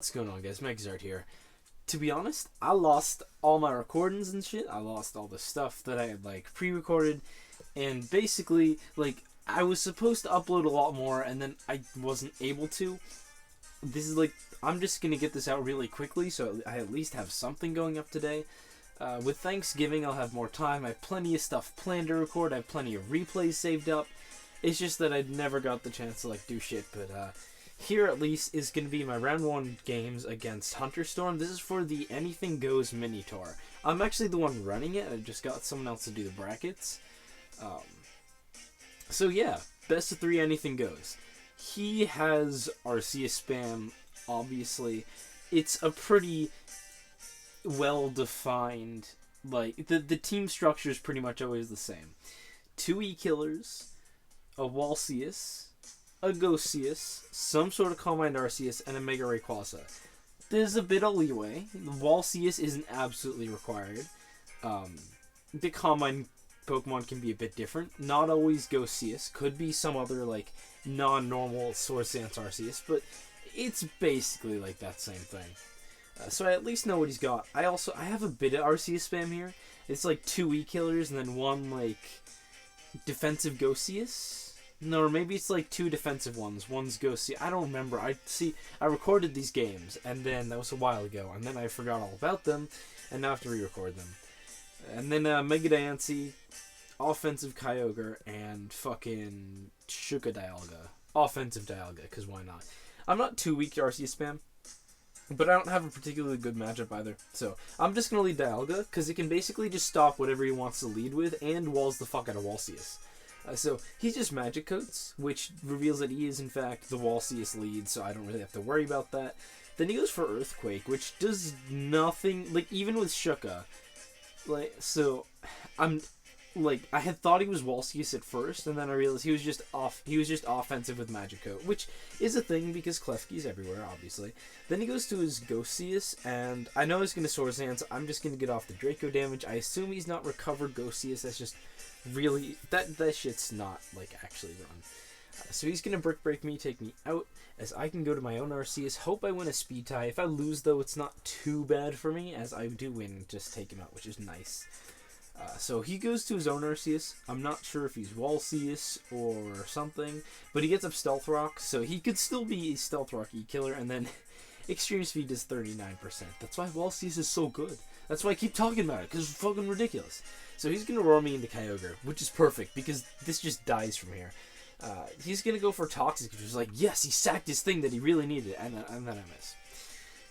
What's going on, guys? Megazard here. To be honest, I lost all my recordings and shit. I lost all the stuff that I had, like, pre-recorded. And basically, like, I was supposed to upload a lot more, and then I wasn't able to. This is, like, I'm just gonna get this out really quickly, so I at least have something going up today. With Thanksgiving, I'll have more time. I have plenty of stuff planned to record. I have plenty of replays saved up. It's just that I never got the chance to, like, do shit, but, here, at least, is going to be my round 1 games against Hunterstorm. This is for the Anything Goes mini tour. I'm actually the one running it. I just got someone else to do the brackets. So yeah, best of 3 Anything Goes. He has Arceus spam, obviously. It's a pretty well-defined, like, the team structure is pretty much always the same. 2 E-Killers, a Walseus, a Ghosteus, some sort of Calm Mind Arceus, and a Mega Rayquaza. There's a bit of leeway. The Walseus isn't absolutely required. The Calm Mind Pokemon can be a bit different. Not always Ghosteus. Could be some other, like, non-normal Swords Dance Arceus, but it's basically like that same thing. So I at least know what he's got. I have a bit of Arceus spam here. It's like 2 E-Killers and then 1, like, defensive Ghosteus. No, or maybe it's like 2 defensive ones. One's Ghosteus. I don't remember. I recorded these games, and then that was a while ago, and then I forgot all about them, and now I have to re-record them. And then Mega Diancie, offensive Kyogre, and fucking Shuka Dialga. Offensive Dialga, because why not? I'm not too weak to Arceus spam, but I don't have a particularly good matchup either. So I'm just going to lead Dialga, because it can basically just stop whatever he wants to lead with, and walls the fuck out of Walseus. So he just Magic Coats, which reveals that he is in fact the Walseus lead, so I don't really have to worry about that. Then he goes for Earthquake, which does nothing, like, even with Shuka. Like, so, I had thought he was Walseus at first, and then I realized he was just offensive with Magic Coat, which is a thing because Klefki's everywhere, obviously. Then he goes to his Ghosteus, and I know he's going to Swords Dance, so I'm just going to get off the Draco damage. I assume he's not recovered Ghosteus, that's just really, that shit's not, like, actually run. So he's gonna Brick Break me, take me out, as I can go to my own Arceus. Hope I win a speed tie. If I lose, though, it's not too bad for me, as I do win and just take him out, which is nice. So he goes to his own Arceus. I'm not sure if he's Walseus or something, but he gets up Stealth Rock, so he could still be a Stealth Rock E-Killer, and then Extreme Speed is 39%. That's why Walseus is so good. That's why I keep talking about it, because it's fucking ridiculous. So he's going to roar me into Kyogre, which is perfect, because this just dies from here. He's going to go for Toxic, which is like, yes, he sacked his thing that he really needed, and then I miss.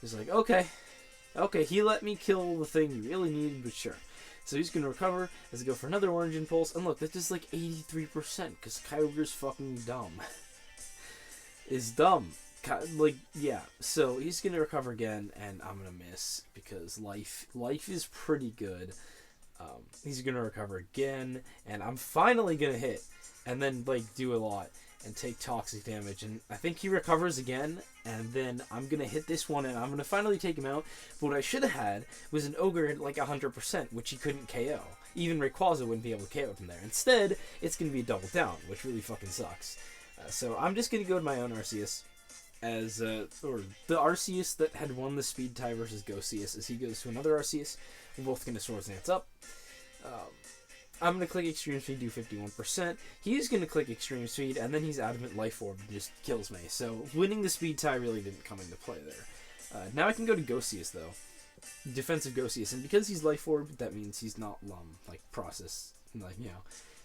He's like, okay, he let me kill the thing he really needed, but sure. So he's going to recover as I go for another Orange Impulse, and look, that is like 83%, because Kyogre's fucking dumb. Is dumb. Like, yeah, so he's going to recover again, and I'm going to miss, because life is pretty good. He's going to recover again, and I'm finally going to hit, and then, like, do a lot, and take toxic damage, and I think he recovers again, and then I'm going to hit this one, and I'm going to finally take him out, but what I should have had was an Ogre at, like, 100%, which he couldn't KO. Even Rayquaza wouldn't be able to KO from there. Instead, it's going to be a double down, which really fucking sucks. So I'm just going to go to my own Arceus, as, or the Arceus that had won the speed tie versus Ghosteus, as he goes to another Arceus. We're both going to Swords Dance up. I'm going to click Extreme Speed, do 51%. He's going to click Extreme Speed, and then he's Adamant Life Orb and just kills me. So winning the speed tie really didn't come into play there. Now I can go to Ghosteus, though. Defensive Ghosteus. And because he's Life Orb, that means he's not Lum, like Process. Like, you know,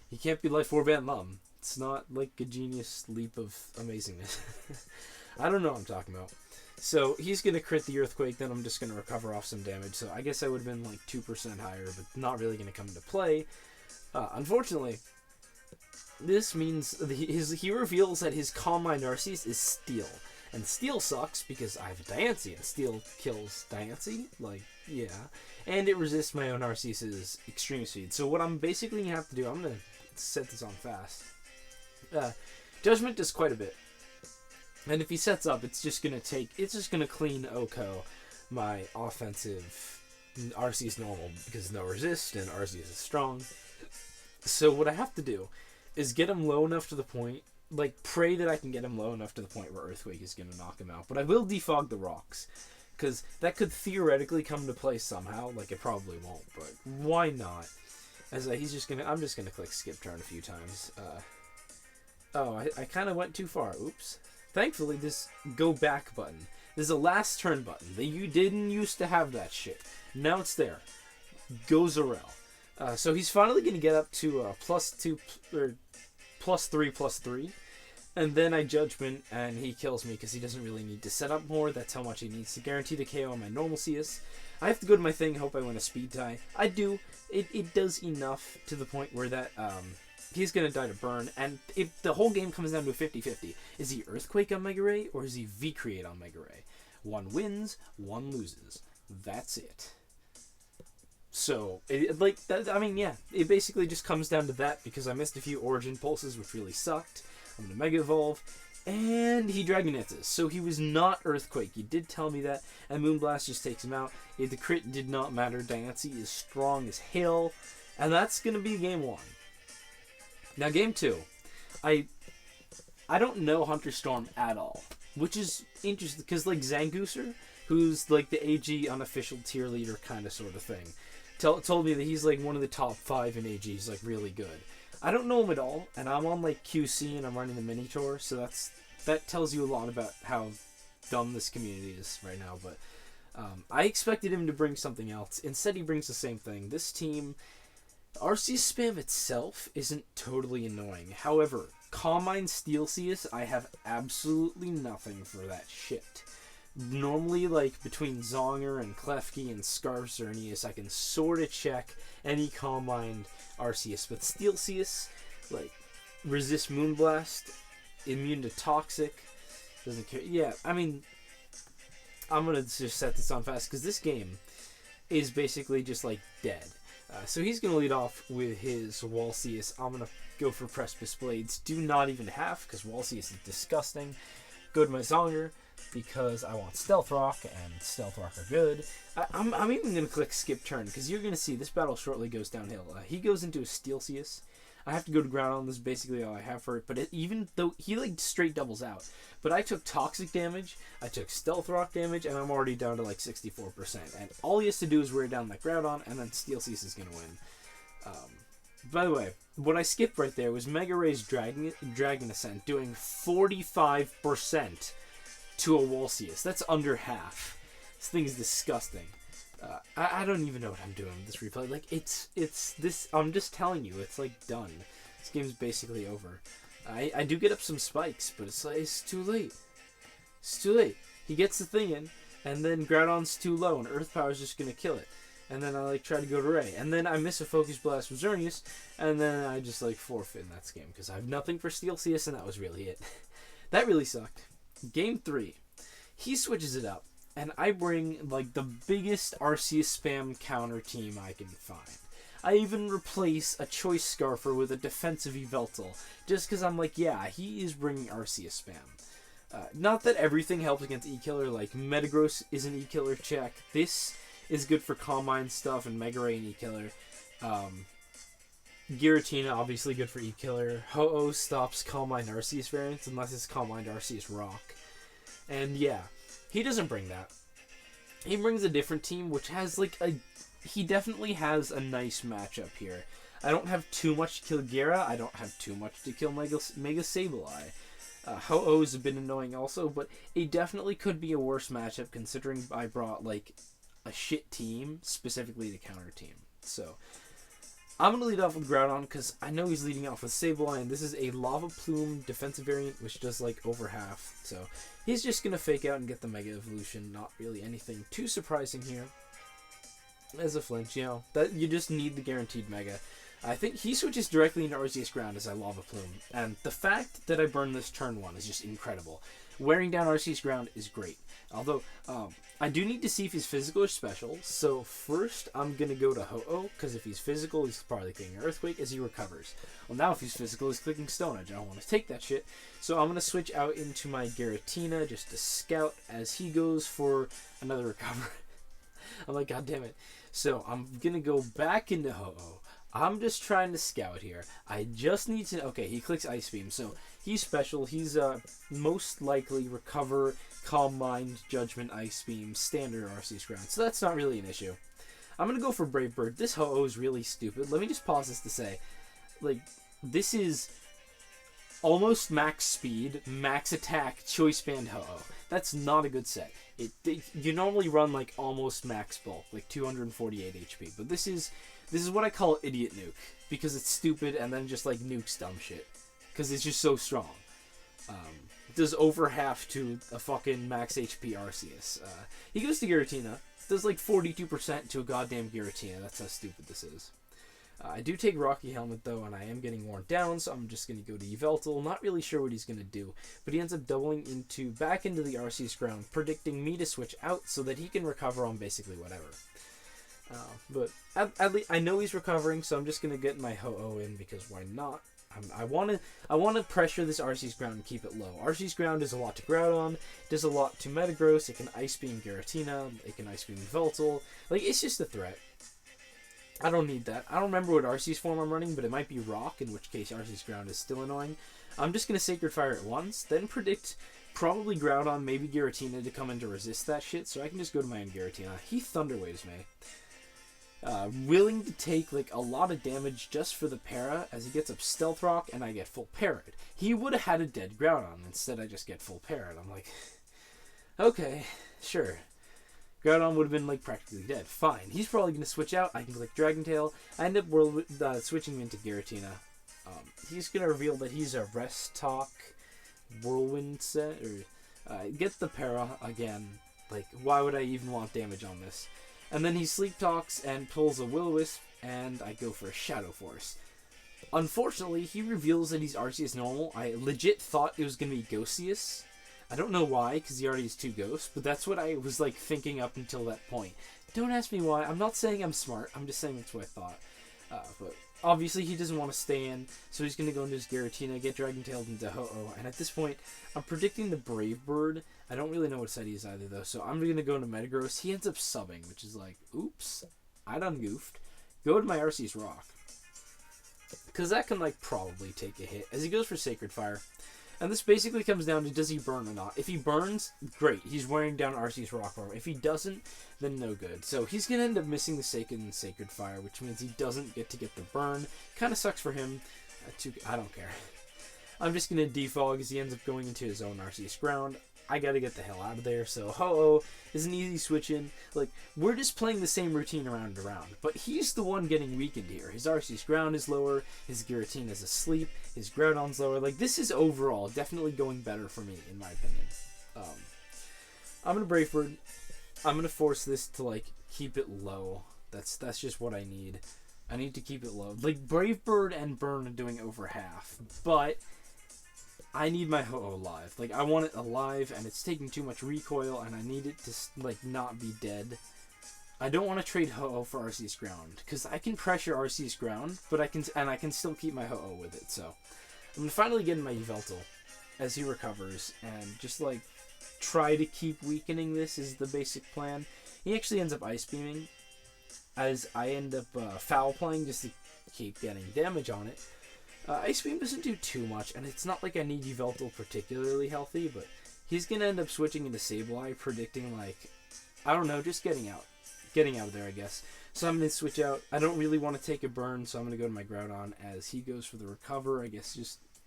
he can't be Life Orb and Lum. It's not like a genius leap of amazingness. I don't know what I'm talking about. So he's going to crit the Earthquake, then I'm just going to recover off some damage. So I guess I would have been like 2% higher, but not really going to come into play. Unfortunately, this means he reveals that his Calm Mind Arceus is Steel. And Steel sucks because I have a Diancie, and Steel kills Diancie. Like, yeah. And it resists my own Arceus's Extreme Speed. So what I'm basically going to have to do, I'm going to set this on fast. Judgment does quite a bit. And if he sets up, it's just going to clean Oko, my offensive Arceus normal, because no resist, and Arceus is strong. So what I have to do is get him low enough to the point like, pray that I can get him low enough to the point where Earthquake is going to knock him out. But I will defog the rocks, because that could theoretically come to play somehow. Like, it probably won't, but why not? As he's just gonna, I'm just gonna click skip turn a few times. Oh, I kind of went too far. Oops. Thankfully, this go back button. There's a last turn button. You didn't used to have that shit. Now it's there. Go Zarel. So he's finally gonna get up to +2 or +3/+3, and then I judgment and he kills me because he doesn't really need to set up more. That's how much he needs to guarantee the KO on my normal CS. I have to go to my thing, hope I win a speed tie. I do. It does enough to the point where that he's going to die to burn. And if the whole game comes down to a 50-50, is he Earthquake on Mega Ray or is he V-Create on Mega Ray? One wins, one loses. That's it. So, it basically just comes down to that because I missed a few Origin pulses, which really sucked. I'm going to Mega Evolve. And he Dragonettas, so he was not Earthquake. You did tell me that, and Moonblast just takes him out. The crit did not matter. Diancie is strong as hell, and that's going to be game 1. Now, game 2. I don't know Hunter Storm at all, which is interesting, because, like, Zangoose, who's, like, the AG unofficial tier leader kind of sort of thing, told me that he's, like, one of the top 5 in AG. He's, like, really good. I don't know him at all, and I'm on, like, QC, and I'm running the mini tour, so that tells you a lot about how dumb this community is right now, but I expected him to bring something else. Instead, he brings the same thing. This team, RC spam itself isn't totally annoying. However, Combine Steel CS, I have absolutely nothing for that shit. Normally, like, between Zonger and Klefki and Scarf Xerneas, I can sort of check any combined RCS. But Steel CS, like, resist Moonblast, immune to Toxic, doesn't care. Yeah, I mean, I'm going to just set this on fast, because this game is basically just, like, dead. So he's going to lead off with his Wall CS. I'm going to go for Precipice Blades. Do not even half, because Wall CS is disgusting. Go to my Zonger, because I want Stealth Rock, and Stealth Rock are good. I'm even going to click Skip Turn, because you're going to see this battle shortly goes downhill. He goes into a Steel CS. I have to go to ground on. This is basically all I have for it, but even though he, like, straight doubles out. But I took Toxic damage, I took Stealth Rock damage, and I'm already down to, like, 64%. And all he has to do is wear down that ground on, and then Steel CS is going to win. By the way, what I skipped right there was Mega Ray's Dragon Ascent doing 45% to a Wall CS. That's under half. This thing is disgusting. I don't even know what I'm doing with this replay. Like, it's this, I'm just telling you, it's, like, done. This game's basically over. I do get up some spikes, but it's, like, it's too late. It's too late. He gets the thing in, and then Groudon's too low, and Earth Power's just gonna kill it. And then I, like, try to go to Ray. And then I miss a Focus Blast with Xerneas, and then I just, like, forfeit in that game, because I have nothing for Steel CS, and that was really it. That really sucked. Game 3. He switches it up, and I bring, like, the biggest RC spam counter team I can find. I even replace a Choice Scarfer with a defensive Yveltal, just because I'm like, yeah, he is bringing RC spam. Not that everything helps against E-Killer, like, Metagross is an E-Killer check. This is good for Combine stuff, and Mega Ray and E-Killer. Giratina, obviously good for E-Killer. Ho-Oh stops Combine Arceus variants, unless it's Combine Arceus Rock. And yeah, he doesn't bring that. He brings a different team, which has, like, he definitely has a nice matchup here. I don't have too much to kill Gira. I don't have too much to kill Mega Sableye. Ho-Oh is a bit annoying also, but it definitely could be a worse matchup considering I brought, like, a shit team, specifically the counter team. So, I'm going to lead off with Groudon, because I know he's leading off with Sableye, and this is a Lava Plume defensive variant, which does, like, over half. So, he's just going to fake out and get the Mega Evolution. Not really anything too surprising here. As a flinch, you know, that you just need the guaranteed Mega. I think he switches directly into Arceus Ground as I Lava Plume, and the fact that I burn this turn 1 is just incredible. Wearing down Arceus Ground is great. Although, I do need to see if he's physical or special, so first I'm going to go to Ho-Oh, because if he's physical, he's probably clicking Earthquake as he recovers. Well, now if he's physical, he's clicking Stone Edge. I don't want to take that shit, so I'm going to switch out into my Giratina just to scout as he goes for another recover. I'm like, god damn it. So, I'm going to go back into Ho-Oh. I'm just trying to scout here. I just need to... Okay, he clicks Ice Beam, so He's special. He's most likely recover, calm mind, judgment, ice beam, standard Arceus ground. So that's not really an issue. I'm gonna go for Brave Bird. This Ho-Oh is really stupid. Let me just pause this to say, like, this is almost max speed, max attack, choice band Ho-Oh. That's not a good set. You normally run like almost max bulk, like 248 HP, but this is what I call idiot nuke, because it's stupid and then just like nukes dumb shit, because it's just so strong. It does over half to a fucking max HP Arceus. He goes to Giratina, does like 42% to a goddamn Giratina. That's how stupid this is. I do take Rocky Helmet, though, and I am getting worn down, so I'm just going to go to Yveltal. Not really sure what he's going to do, but he ends up doubling back into the Arceus ground, predicting me to switch out so that he can recover on basically whatever. But at least I know he's recovering, so I'm just going to get my Ho-Oh in, because why not? I want to pressure this Arceus ground and keep it low. Arceus ground does a lot to Groudon, does a lot to Metagross, it can Ice Beam Giratina, it can Ice Beam Yveltal. Like, it's just a threat. I don't need that. I don't remember what Arceus form I'm running, but it might be Rock, in which case Arceus ground is still annoying. I'm just going to Sacred Fire at once, then predict probably Groudon, maybe Giratina to come in to resist that shit, so I can just go to my own Giratina. He Thunder Waves me. Willing to take like a lot of damage just for the para, as he gets up Stealth Rock and I get full parried. He would have had a dead Groudon, instead I just get full parried. I'm like, okay, sure. Groudon would have been like practically dead. Fine. He's probably going to switch out. I can click Dragon Tail. I end up switching him into Giratina. He's going to reveal that he's a Rest Talk Whirlwind set, or get the para again. Like, why would I even want damage on this? And then he Sleep Talks and pulls a Will-O-Wisp, and I go for a Shadow Force. Unfortunately, he reveals that he's Arceus normal. I legit thought it was going to be Ghostius. I don't know why, because he already has 2 ghosts, but that's what I was like thinking up until that point. Don't ask me why. I'm not saying I'm smart. I'm just saying that's what I thought. But obviously he doesn't want to stay in, so he's going to go into his Giratina, get Dragon Tailed into Ho-Oh, and at this point, I'm predicting the Brave Bird. I don't really know what set he is either, though, so I'm going to go into Metagross. He ends up subbing, which is like, oops, I done goofed. Go to my Arceus Rock, because that can like probably take a hit, as he goes for Sacred Fire. And this basically comes down to, does he burn or not? If he burns, great. He's wearing down Arceus Rock Form. If he doesn't, then no good. So he's going to end up missing the Sacred Fire, which means he doesn't get to get the burn. Kind of sucks for him. I don't care. I'm just going to defog as he ends up going into his own Arceus ground. I got to get the hell out of there. So Ho-Oh is an easy switch in. Like, we're just playing the same routine around and around. But he's the one getting weakened here. His Arceus ground is lower. His Giratina is asleep. His Groudon's lower. Like, this is overall definitely going better for me, in my opinion. I'm going to Brave Bird. I'm going to force this to, like, keep it low. That's just what I need. I need to keep it low. Like, Brave Bird and Burn are doing over half. But I need my Ho-Oh alive. Like, I want it alive, and it's taking too much recoil, and I need it to, like, not be dead. I don't want to trade Ho-Oh for Arceus ground, because I can pressure Arceus ground, but I can still keep my Ho-Oh with it, so I'm going to finally get in my Yveltal as he recovers, and just, like, try to keep weakening this is the basic plan. He actually ends up Ice Beaming, as I end up Foul Playing just to keep getting damage on it. Ice Beam doesn't do too much, and it's not like I need Yveltal particularly healthy, but he's going to end up switching into Sableye, predicting, like, I don't know, just getting out of there, I guess. So I'm going to switch out. I don't really want to take a burn, so I'm going to go to my Groudon as he goes for the Recover, I guess,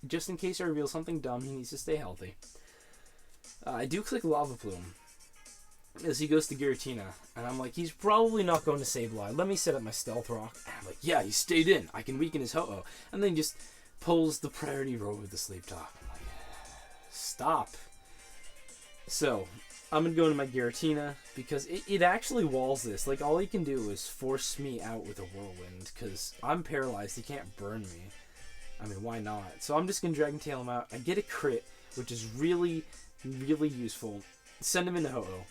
just in case I reveal something dumb, he needs to stay healthy. I do click Lava Plume as he goes to Giratina, and I'm like, he's probably not going to Sableye. Let me set up my Stealth Rock. And I'm like, yeah, he stayed in. I can weaken his Ho-Oh. And then he just pulls the Priority Roll with the Sleep Talk. I'm like, stop. So, I'm going to go into my Giratina, because it actually walls this. Like, all he can do is force me out with a Whirlwind, because I'm paralyzed. He can't burn me. I mean, why not? So I'm just going to Dragon Tail him out. I get a crit, which is really, really useful. Send him into Ho-Oh.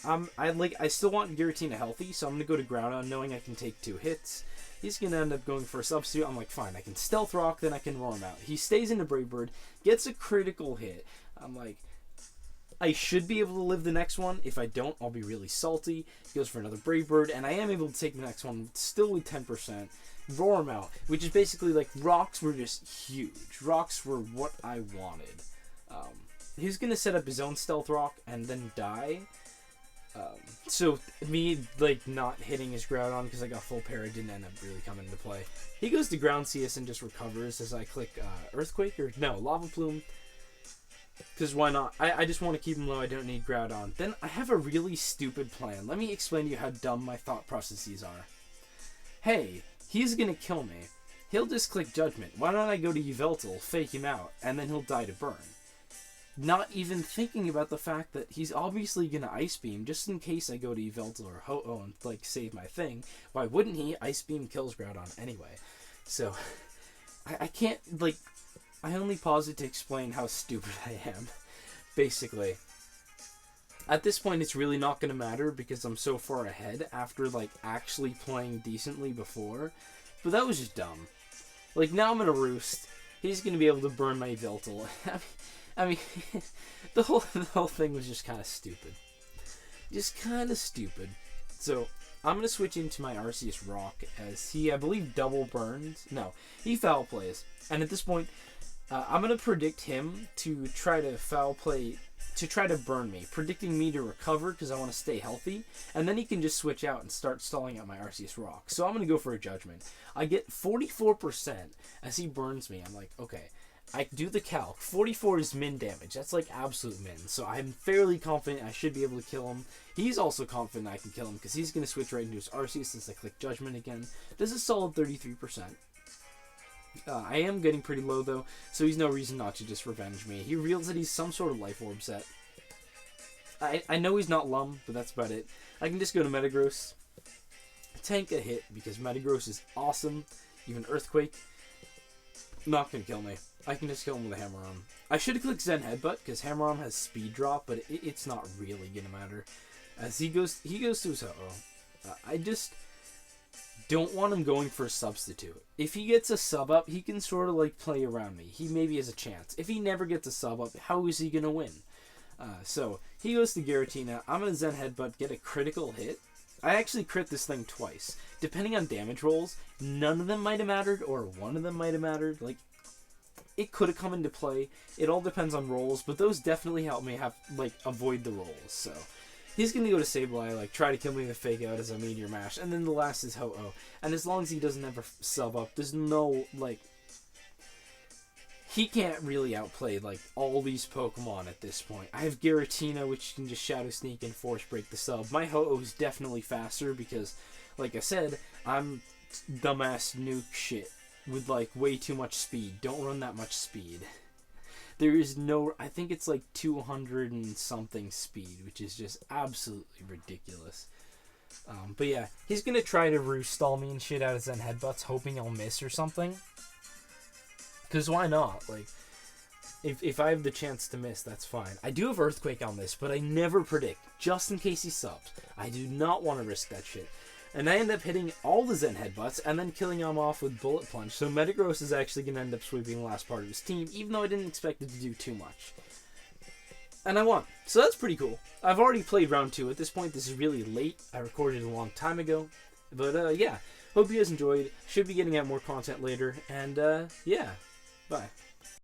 I still want Giratina healthy, so I'm going to go to Groudon knowing I can take 2 hits. He's going to end up going for a substitute. I'm like, fine, I can Stealth Rock, then I can roll him out. He stays into Brave Bird, gets a critical hit. I'm like, I should be able to live the next one. If I don't, I'll be really salty. He goes for another Brave Bird, and I am able to take the next one, still with 10%. Roar him out, which is basically like rocks were just huge. Rocks were what I wanted. He's gonna set up his own stealth rock and then die. So me like not hitting his Groudon because I got full parry didn't end up really coming into play. He goes to ground CS and just recovers as I click Earthquake or no Lava Plume. Because why not? I just want to keep him low. I don't need Groudon. Then I have a really stupid plan. Let me explain to you how dumb my thought processes are. Hey, he's gonna kill me. He'll just click Judgment. Why don't I go to Yveltal, fake him out, and then he'll die to burn? Not even thinking about the fact that he's obviously gonna Ice Beam just in case I go to Yveltal or Ho-Oh and like save my thing. Why wouldn't he? Ice Beam kills Groudon anyway. So I can't like I only pause it to explain how stupid I am. Basically. At this point it's really not gonna matter because I'm so far ahead after like actually playing decently before. But that was just dumb. Like now I'm gonna roost. He's gonna be able to burn my Yveltal. I mean, the whole thing was just kind of stupid. Just kind of stupid. So, I'm going to switch into my Arceus Rock as he, I believe, double burns. No, he foul plays. And at this point, I'm going to predict him to try to foul play, to try to burn me. Predicting me to recover because I want to stay healthy. And then he can just switch out and start stalling out my Arceus Rock. So, I'm going to go for a Judgment. I get 44% as he burns me. I'm like, okay. I do the calc. 44 is min damage. That's like absolute min. So I'm fairly confident I should be able to kill him. He's also confident I can kill him because he's going to switch right into his Arceus since I click Judgment again. Does a solid 33%. I am getting pretty low though, so he's no reason not to just revenge me. He reveals that he's some sort of Life Orb set. I know he's not Lum, but that's about it. I can just go to Metagross. Tank a hit because Metagross is awesome. Even Earthquake. Not going to kill me. I can just kill him with a Hammer Arm. I should have clicked Zen Headbutt because Hammer Arm has speed drop, but it's not really gonna matter. As he goes to his Ho-Oh. I just don't want him going for a substitute. If he gets a sub up, he can sort of like play around me. He maybe has a chance. If he never gets a sub up, how is he gonna win? So he goes to Giratina. I'm gonna Zen Headbutt, get a critical hit. I actually crit this thing twice. Depending on damage rolls, none of them might have mattered, or one of them might have mattered. Like, it could have come into play. It all depends on rolls, but those definitely help me avoid the rolls. So he's gonna go to Sableye, like try to kill me with Fake Out as a Meteor Mash, and then the last is Ho-Oh. And as long as he doesn't ever sub up, there's no he can't really outplay like all these Pokemon at this point. I have Giratina, which can just Shadow Sneak and Force Break the sub. My Ho-Oh is definitely faster because, like I said, I'm dumbass nuke shit. With like way too much speed. Don't run that much speed. There is no, I think it's like 200 and something speed, which is just absolutely ridiculous. But yeah, he's gonna try to roost stall me and shit out of Zen Headbutts, hoping I'll miss or something. Cause why not? Like, if I have the chance to miss, that's fine. I do have Earthquake on this, but I never predict, just in case he subs. I do not want to risk that shit. And I end up hitting all the Zen Headbutts and then killing him off with Bullet Plunge. So Metagross is actually going to end up sweeping the last part of his team, even though I didn't expect it to do too much. And I won. So that's pretty cool. I've already played round 2. At this point, this is really late. I recorded it a long time ago. But yeah, hope you guys enjoyed. Should be getting out more content later. And yeah, bye.